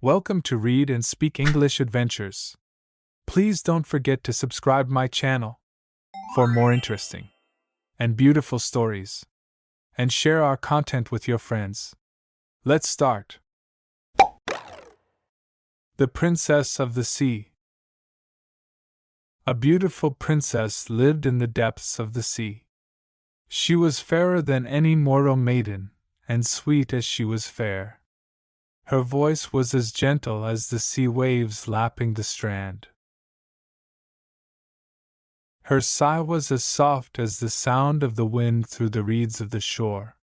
Welcome to Read and Speak English Adventures. Please don't forget to subscribe my channel for more interesting and beautiful stories, and share our content with your friends. Let's start. The Princess of the Sea. A beautiful princess lived in the depths of the sea. She was fairer than any mortal maiden, and sweet as she was fair. Her voice was as gentle as the sea waves lapping the strand. Her sigh was as soft as the sound of the wind through the reeds of the shore,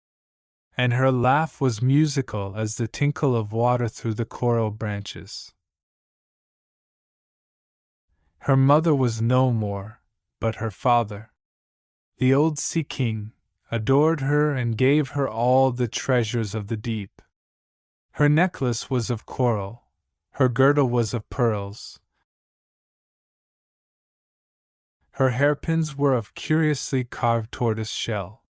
and her laugh was musical as the tinkle of water through the coral branches. Her mother was no more, but her father, the old Sea King, adored her and gave her all the treasures of the deep. Her necklace was of coral, her girdle was of pearls, her hairpins were of curiously carved tortoise shell.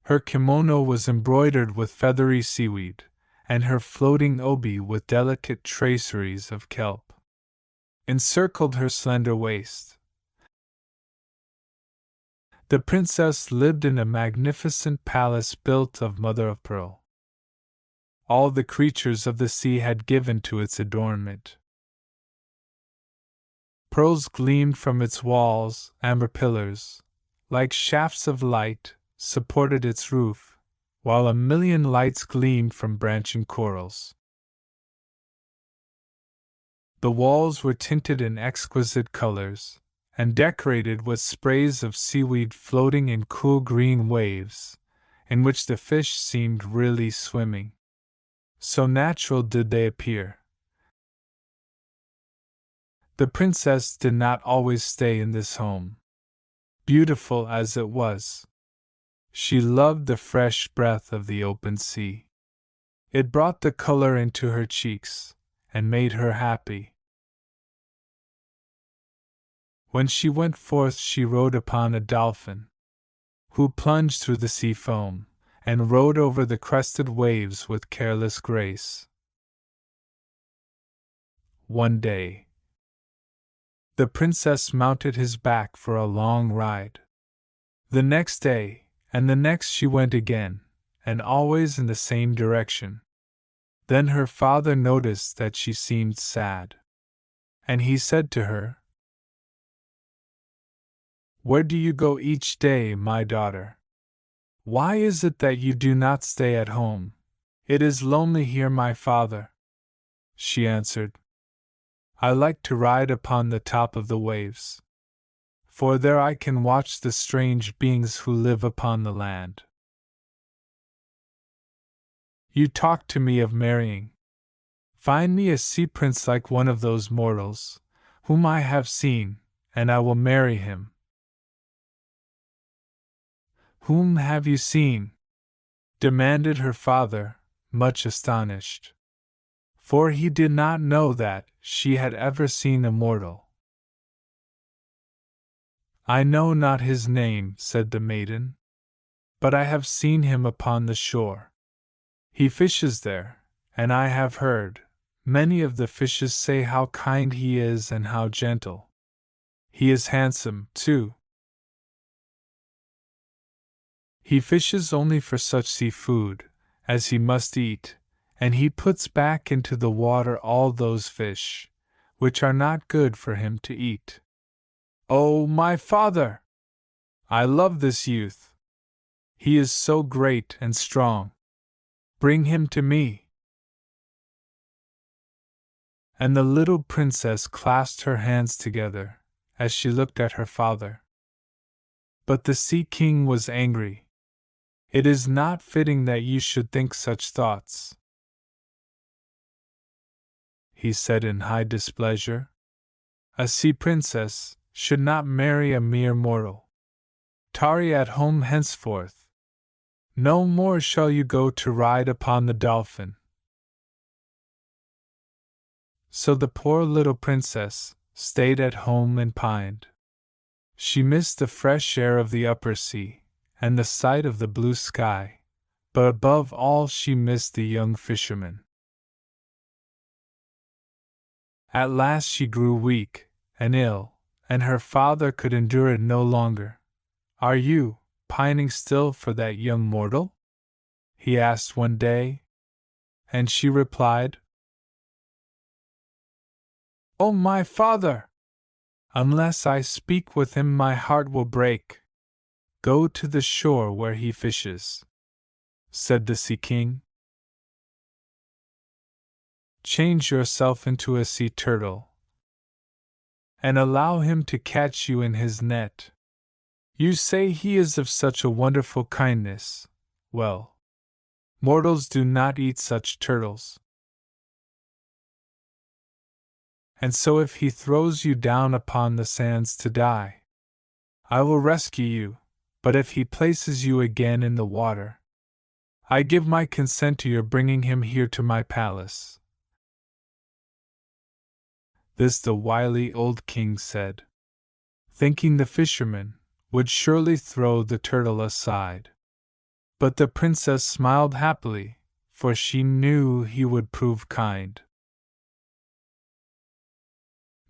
Her kimono was embroidered with feathery seaweed, and her floating obi with delicate traceries of kelp encircled her slender waist. The princess lived in a magnificent palace built of mother of pearl. All the creatures of the sea had given to its adornment. Pearls gleamed from its walls, amber pillars, like shafts of light, supported its roof, while a million lights gleamed from branching corals. The walls were tinted in exquisite colors, and decorated with sprays of seaweed floating in cool green waves, in which the fish seemed really swimming. So natural did they appear. The princess did not always stay in this home, beautiful as it was. She loved the fresh breath of the open sea. It brought the color into her cheeks, and made her happy. When she went forth, she rode upon a dolphin, who plunged through the sea foam, and rode over the crested waves with careless grace. One day, the princess mounted his back for a long ride. The next day, and the next she went again, and always in the same direction. Then her father noticed that she seemed sad, and he said to her, "Where do you go each day, my daughter? Why is it that you do not stay at home?" "It is lonely here, my father," she answered. "I like to ride upon the top of the waves, for there I can watch the strange beings who live upon the land." "You talk to me of marrying. Find me a sea prince like one of those mortals, whom I have seen, and I will marry him." "Whom have you seen?" demanded her father, much astonished, for he did not know that she had ever seen a mortal. "I know not his name," said the maiden, "but I have seen him upon the shore. He fishes there, and I have heard many of the fishes say how kind he is and how gentle. He is handsome, too. He fishes only for such seafood as he must eat, and he puts back into the water all those fish which are not good for him to eat." "Oh, my father! I love this youth. He is so great and strong. Bring him to me." And the little princess clasped her hands together as she looked at her father. But the Sea King was angry. "It is not fitting that you should think such thoughts," he said in high displeasure. "A sea princess should not marry a mere mortal. Tarry at home henceforth. No more shall you go to ride upon the dolphin." So the poor little princess stayed at home and pined. She missed the fresh air of the upper sea, and the sight of the blue sky, but above all she missed the young fisherman. At last she grew weak and ill, and her father could endure it no longer. "Are you pining still for that young mortal?" he asked one day. And she replied, "Oh, my father! Unless I speak with him, my heart will break." "Go to the shore where he fishes," said the Sea King. "Change yourself into a sea turtle, and allow him to catch you in his net. You say he is of such a wonderful kindness. Well, mortals do not eat such turtles. And so if he throws you down upon the sands to die, I will rescue you, but if he places you again in the water, I give my consent to your bringing him here to my palace." This the wily old king said, thinking the fisherman would surely throw the turtle aside. But the princess smiled happily, for she knew he would prove kind.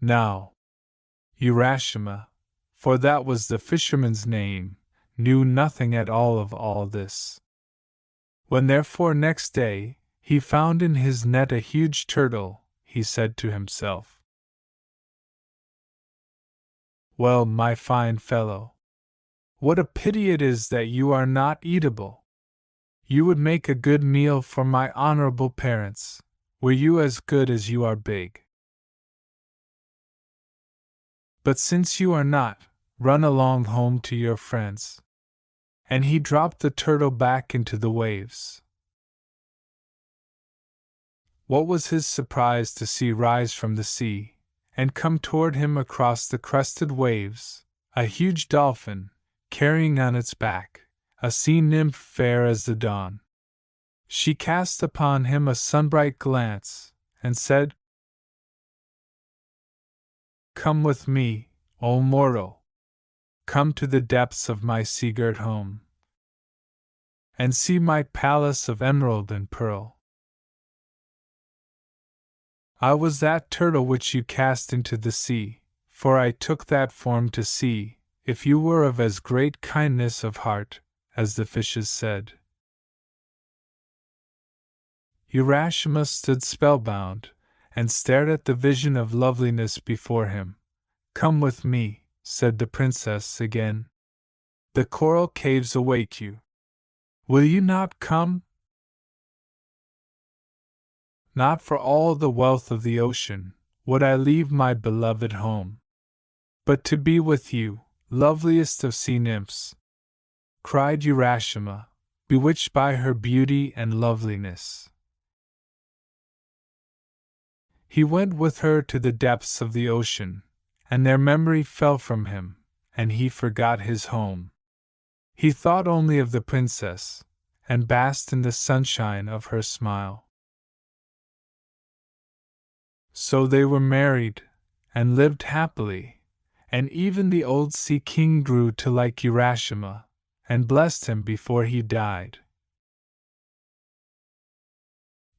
Now, Urashima, for that was the fisherman's name, knew nothing at all of all this. When therefore next day he found in his net a huge turtle, he said to himself, "Well, my fine fellow, what a pity it is that you are not eatable! You would make a good meal for my honorable parents, were you as good as you are big. But since you are not, run along home to your friends." And he dropped the turtle back into the waves. What was his surprise to see rise from the sea, and come toward him across the crested waves, a huge dolphin, carrying on its back a sea nymph fair as the dawn. She cast upon him a sunbright glance, and said, "Come with me, O mortal, come to the depths of my sea-girt home, and see my palace of emerald and pearl. I was that turtle which you cast into the sea, for I took that form to see if you were of as great kindness of heart as the fishes said." Urashima stood spellbound, and stared at the vision of loveliness before him. "Come with me," said the princess again. "The coral caves await you. Will you not come?" "Not for all the wealth of the ocean would I leave my beloved home, but to be with you, loveliest of sea nymphs," cried Urashima, bewitched by her beauty and loveliness. He went with her to the depths of the ocean, and their memory fell from him, and he forgot his home. He thought only of the princess, and basked in the sunshine of her smile. So they were married, and lived happily, and even the old Sea King grew to like Urashima, and blessed him before he died.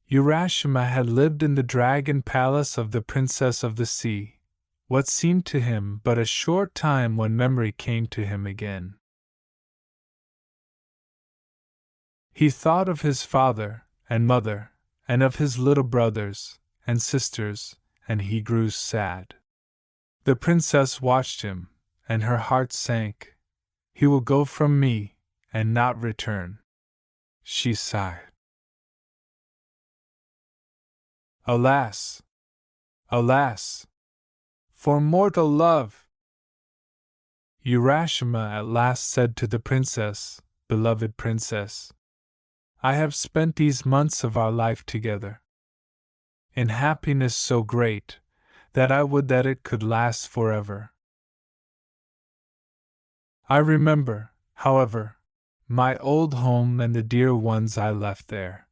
Urashima had lived in the dragon palace of the Princess of the Sea, what seemed to him but a short time when memory came to him again. He thought of his father and mother, and of his little brothers and sisters, and he grew sad. The princess watched him, and her heart sank. "He will go from me, and not return," she sighed. Alas! Alas! For mortal love! Urashima at last said to the princess, "Beloved princess, I have spent these months of our life together in happiness so great that I would that it could last forever. I remember, however, my old home and the dear ones I left there.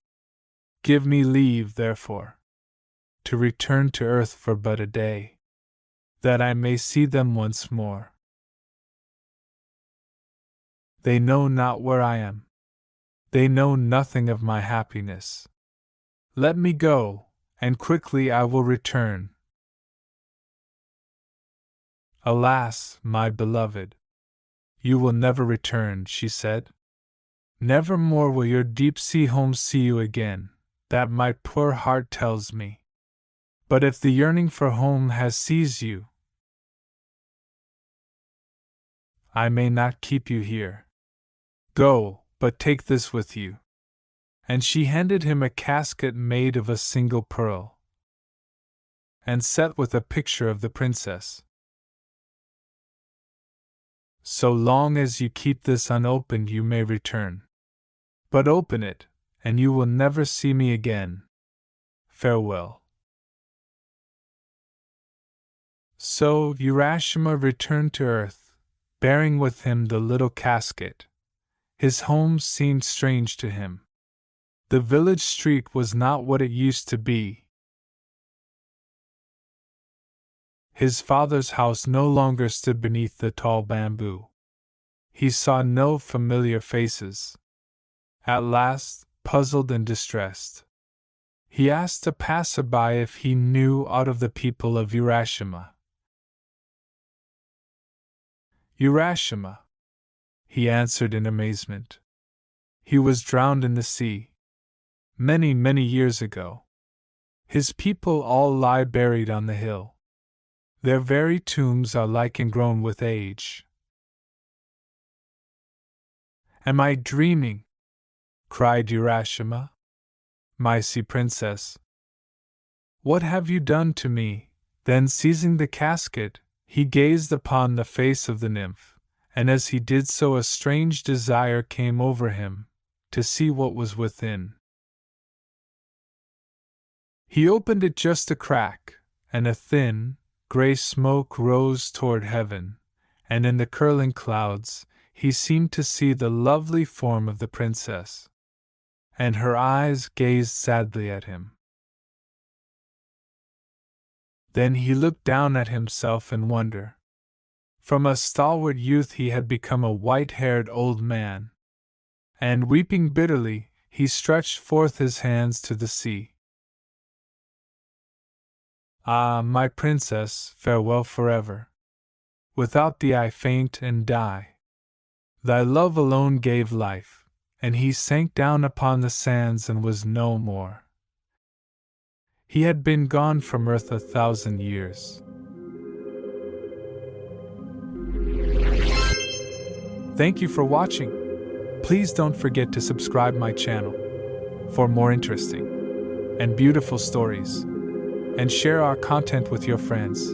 Give me leave, therefore, to return to earth for but a day, that I may see them once more. They know not where I am. They know nothing of my happiness. Let me go, and quickly I will return, Alas, my beloved, you will never return, she said. Never more will your deep-sea home see you again, that my poor heart tells me. But if the yearning for home has seized you, I may not keep you here. Go, but take this with you. And she handed him a casket made of a single pearl, and set with a picture of the princess. So long as you keep this unopened, you may return. But open it, and you will never see me again. Farewell. So Urashima returned to earth, bearing with him the little casket. His home seemed strange to him. The village street was not what it used to be. His father's house no longer stood beneath the tall bamboo. He saw no familiar faces. At last, puzzled and distressed, he asked a passerby if he knew aught of the people of Urashima. Urashima, he answered in amazement. He was drowned in the sea. Many, many years ago. His people all lie buried on the hill. Their very tombs are lichen grown with age. Am I dreaming? Cried Urashima. My sea princess, what have you done to me? Then seizing the casket, he gazed upon the face of the nymph, and as he did so a strange desire came over him, to see what was within. He opened it just a crack, and a thin, grey smoke rose toward heaven, and in the curling clouds, he seemed to see the lovely form of the princess. And her eyes gazed sadly at him. Then he looked down at himself in wonder. From a stalwart youth he had become a white-haired old man. And weeping bitterly, he stretched forth his hands to the sea. Ah, my princess, farewell forever. Without thee I faint and die. Thy love alone gave life. And he sank down upon the sands and was no more. He had been gone from earth 1,000 years. Thank you for watching. Please don't forget to subscribe my channel for more interesting and beautiful stories, and share our content with your friends.